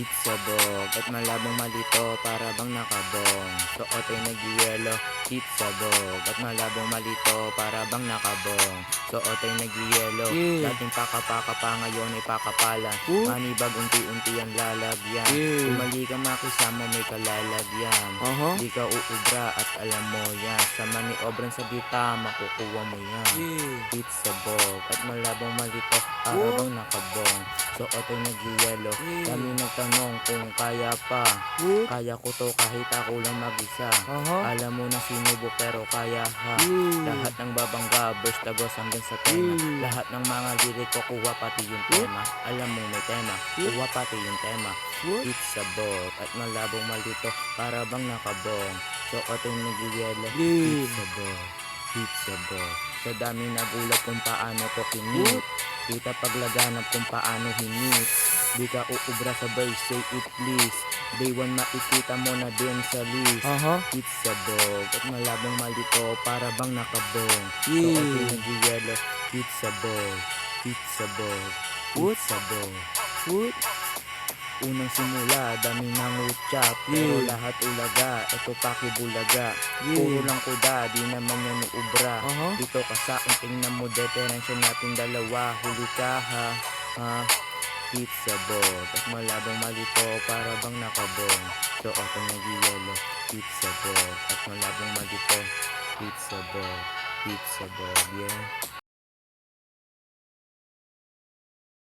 Sabog at malabong malito para bang nakabong. Suot ay nagyelo, sabog at malabong malito para bang nakabong. Suot ay nagyelo, Yeah. dating pakapaka pa ngayon ay pakapala. Ooh. Manibag unti-unti ang lalagyan. Yeah. Umali ka makisama may kalalagyan. Di ka uubra at alam mo yan. Sa maniobran sa dita makukuha mo yan. Yeah. Sabog at malabong malito para bang nakabong. Suot ay nagyelo, dami nagtanong kung kaya pa. Kaya ko to kahit ako lang mag-isa. Alam mo na sinubok pero kaya ha. Lahat ng babangga, burst tagos hanggang sa tenga. Lahat ng mga lirik ko kuha pati yung tema. Alam mo may tema, kuha pati yung tema. Sabog at malabong malito para bang nakabong. Suot ay nagyelo, sabog. Sabog. Sa daming nagulat kung paano to kinit. Kita paglaganap kung paano hinit. Di ka uubra sa verse, say it please. Day one makikita mo na din sa list. Sabog at malabong malito para bang nakabong. So okay nag-yellow, sabog. Sabog. Sabog. Unang simula, dami ng uchap. Pero lahat ulaga, eto pakibulaga. Puro lang kuda, di naman yan uubra. Dito ka sa tingnan mo, diferensya natin dalawa. Huli ka ha, sabog at malabong malito para bang nakabong. So ako nag-yellow, sabog at malabong malito. Sabog, yeah.